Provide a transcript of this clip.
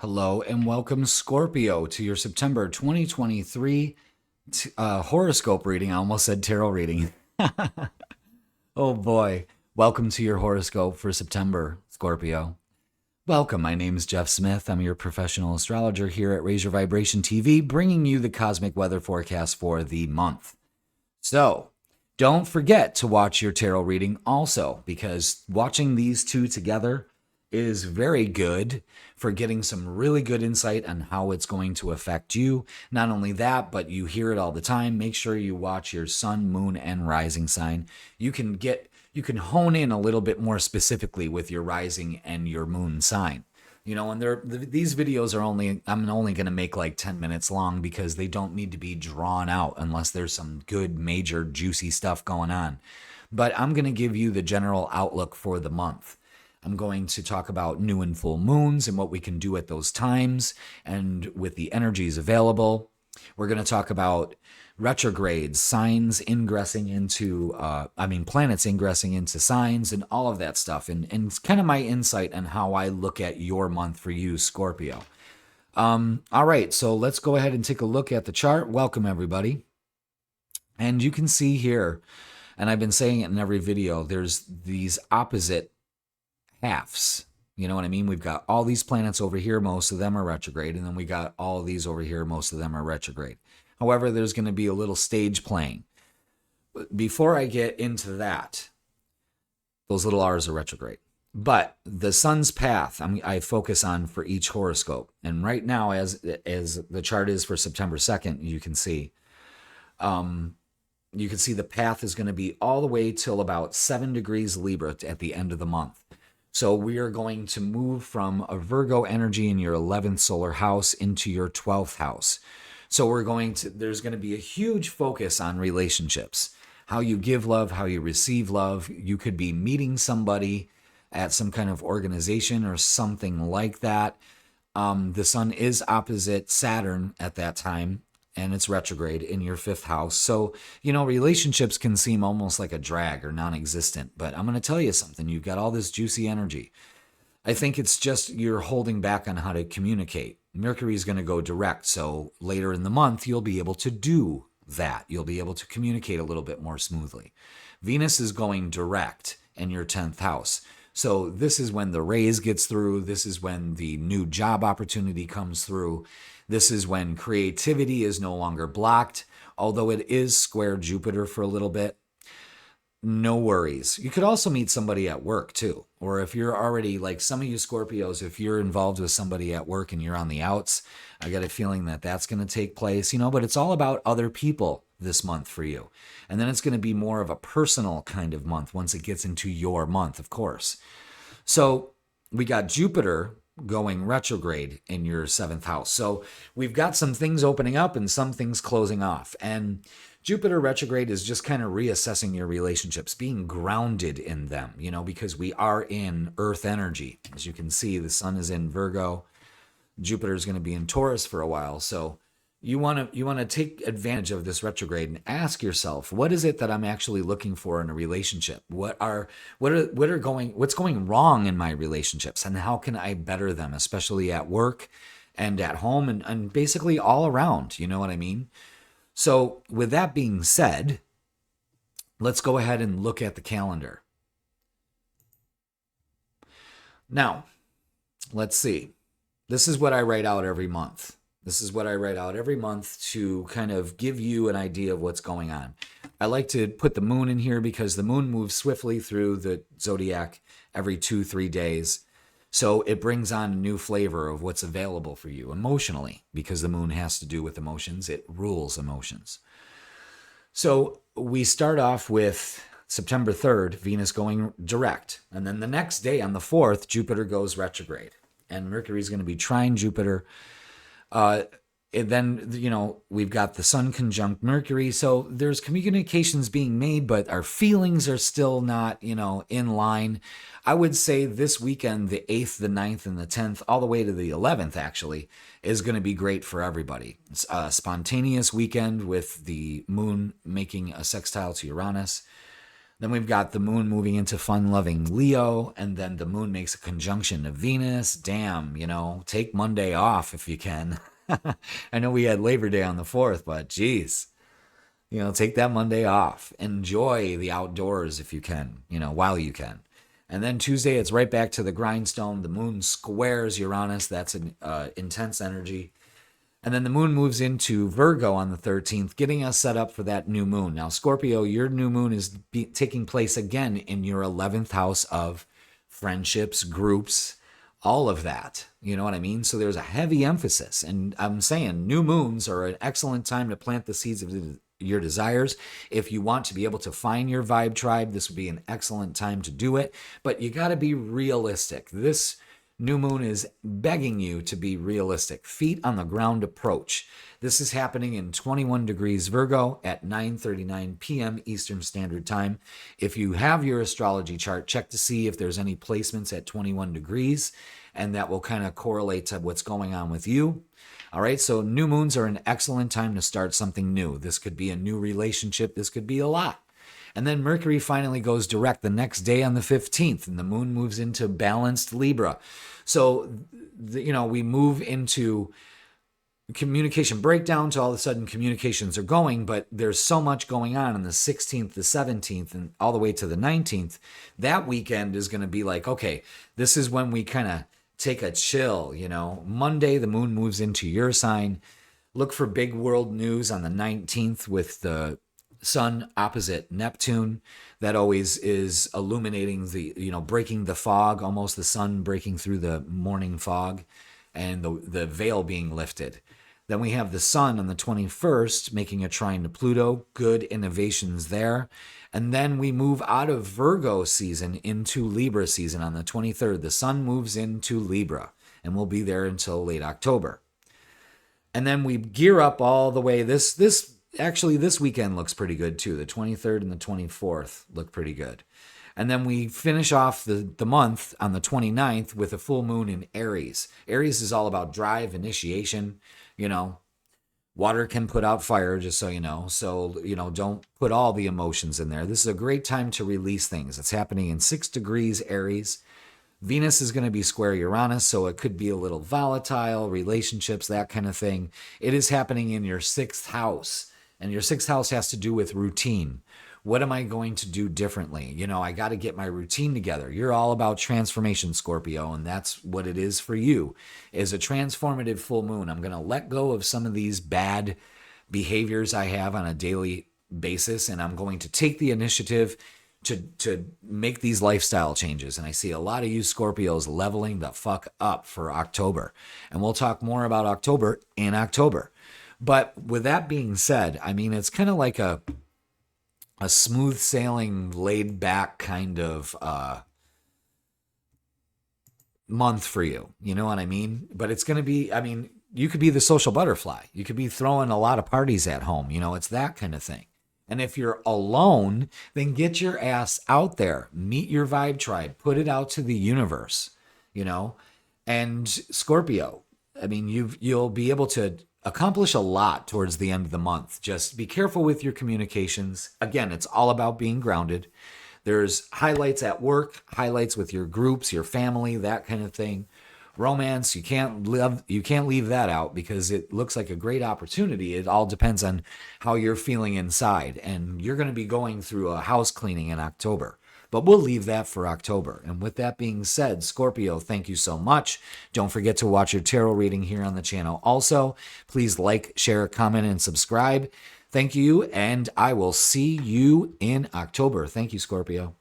Hello and welcome, Scorpio, to your September 2023 horoscope reading. I almost said tarot reading. Oh boy. Welcome to your horoscope for September, Scorpio. Welcome. My name is Jeff Smith. I'm your professional astrologer here at Raise Your Vibration TV, bringing you the cosmic weather forecast for the month. So, don't forget to watch your tarot reading also, because watching these two together is very good for getting some really good insight on how it's going to affect you. Not only that, but you hear it all the time. Make sure you watch your sun, moon, and rising sign. You can hone in a little bit more specifically with your rising and your moon sign. And these videos I'm only going to make like 10 minutes long because they don't need to be drawn out unless there's some good, major, juicy stuff going on. But I'm going to give you the general outlook for the month. I'm going to talk about new and full moons and what we can do at those times and with the energies available. We're going to talk about retrogrades, planets ingressing into signs and all of that stuff. And kind of my insight on how I look at your month for you, Scorpio. All right, so let's go ahead and take a look at the chart. Welcome, everybody. And you can see here, and I've been saying it in every video, there's these opposite halves. You know what I mean? We've got all these planets over here, most of them are retrograde, and then we got all of these over here, most of them are retrograde. However, there's going to be a little stage playing. Before I get into that, those little R's are retrograde. But the sun's path, I focus on for each horoscope. And right now, as the chart is for September 2nd, you can see the path is going to be all the way till about 7 degrees Libra at the end of the month. So we are going to move from a Virgo energy in your 11th solar house into your 12th house. So there's going to be a huge focus on relationships, how you give love, how you receive love. You could be meeting somebody at some kind of organization or something like that. The sun is opposite Saturn at that time, and it's retrograde in your 5th house. So, relationships can seem almost like a drag or non-existent, but I'm going to tell you something. You've got all this juicy energy. I think it's just you're holding back on how to communicate. Mercury is going to go direct, so later in the month, you'll be able to do that. You'll be able to communicate a little bit more smoothly. Venus is going direct in your 10th house. So this is when the raise gets through. This is when the new job opportunity comes through. This is when creativity is no longer blocked, although it is square Jupiter for a little bit. No worries. You could also meet somebody at work too. Or if you're already, like some of you Scorpios, if you're involved with somebody at work and you're on the outs, I got a feeling that that's going to take place, but it's all about other people this month for you. And then it's going to be more of a personal kind of month once it gets into your month, of course. So we got Jupiter going retrograde in your 7th house. So we've got some things opening up and some things closing off. And Jupiter retrograde is just kind of reassessing your relationships, being grounded in them, because we are in Earth energy. As you can see, the sun is in Virgo. Jupiter is going to be in Taurus for a while. So you want to take advantage of this retrograde and ask yourself, what is it that I'm actually looking for in a relationship? What's going wrong in my relationships, and how can I better them, especially at work and at home and basically all around, you know what I mean? So with that being said, let's go ahead and look at the calendar. Now, let's see. This is what I write out every month. This is what I write out every month to kind of give you an idea of what's going on. I like to put the moon in here because the moon moves swiftly through the zodiac every 2-3 days. So it brings on a new flavor of what's available for you emotionally, because the moon has to do with emotions. It rules emotions. So we start off with September 3rd, Venus going direct. And then the next day on the 4th, Jupiter goes retrograde. And Mercury is going to be trine Jupiter. And then, we've got the sun conjunct Mercury. So there's communications being made, but our feelings are still not, in line. I would say this weekend, the 8th, the 9th, and the 10th, all the way to the 11th, actually, is going to be great for everybody. It's a spontaneous weekend with the moon making a sextile to Uranus. Then we've got the moon moving into fun-loving Leo, and then the moon makes a conjunction to Venus. Damn, take Monday off if you can. I know we had Labor Day on the 4th, but geez, take that Monday off. Enjoy the outdoors if you can, while you can. And then Tuesday, it's right back to the grindstone. The moon squares Uranus. That's an intense energy. And then the moon moves into Virgo on the 13th, getting us set up for that new moon. Now, Scorpio, your new moon is taking place again in your 11th house of friendships, groups, all of that. You know what I mean? So there's a heavy emphasis. And I'm saying new moons are an excellent time to plant the seeds of your desires. If you want to be able to find your vibe tribe, this would be an excellent time to do it. But you got to be realistic. This new moon is begging you to be realistic. Feet on the ground approach. This is happening in 21 degrees Virgo at 9:39 p.m. Eastern Standard Time. If you have your astrology chart, check to see if there's any placements at 21 degrees, and that will kind of correlate to what's going on with you. All right, so new moons are an excellent time to start something new. This could be a new relationship. This could be a lot. And then Mercury finally goes direct the next day on the 15th, and the moon moves into balanced Libra. So, we move into communication breakdown to all of a sudden communications are going, but there's so much going on the 16th, the 17th, and all the way to the 19th. That weekend is going to be like, okay, this is when we kind of take a chill, Monday, the moon moves into your sign. Look for big world news on the 19th with the Sun opposite Neptune. That always is illuminating breaking the fog, almost the sun breaking through the morning fog and the veil being lifted. Then we have the Sun on the 21st making a trine to Pluto. Good innovations there. And then we move out of Virgo season into Libra season on the 23rd. The Sun moves into Libra and we'll be there until late October. And then we gear up all the way. This weekend looks pretty good too. The 23rd and the 24th look pretty good. And then we finish off the month on the 29th with a full moon in Aries. Aries is all about drive, initiation. Water can put out fire, just so you know. So, don't put all the emotions in there. This is a great time to release things. It's happening in 6 degrees Aries. Venus is going to be square Uranus, so it could be a little volatile, relationships, that kind of thing. It is happening in your 6th house. And your 6th house has to do with routine. What am I going to do differently? I got to get my routine together. You're all about transformation, Scorpio, and that's what it is for you, is a transformative full moon. I'm going to let go of some of these bad behaviors I have on a daily basis, and I'm going to take the initiative to make these lifestyle changes. And I see a lot of you Scorpios leveling the fuck up for October. And we'll talk more about October in October. But with that being said, it's kind of like a smooth sailing, laid back kind of month for you. You know what I mean? But it's going to be, you could be the social butterfly. You could be throwing a lot of parties at home. It's that kind of thing. And if you're alone, then get your ass out there, meet your vibe tribe, put it out to the universe, and Scorpio, you'll be able to accomplish a lot towards the end of the month. Just be careful with your communications. Again, it's all about being grounded. There's highlights at work, highlights with your groups, your family, that kind of thing. Romance, you can't leave that out because it looks like a great opportunity. It all depends on how you're feeling inside. And you're going to be going through a house cleaning in October. But we'll leave that for October. And with that being said, Scorpio, thank you so much. Don't forget to watch your tarot reading here on the channel. Also, please like, share, comment, and subscribe. Thank you, and I will see you in October. Thank you, Scorpio.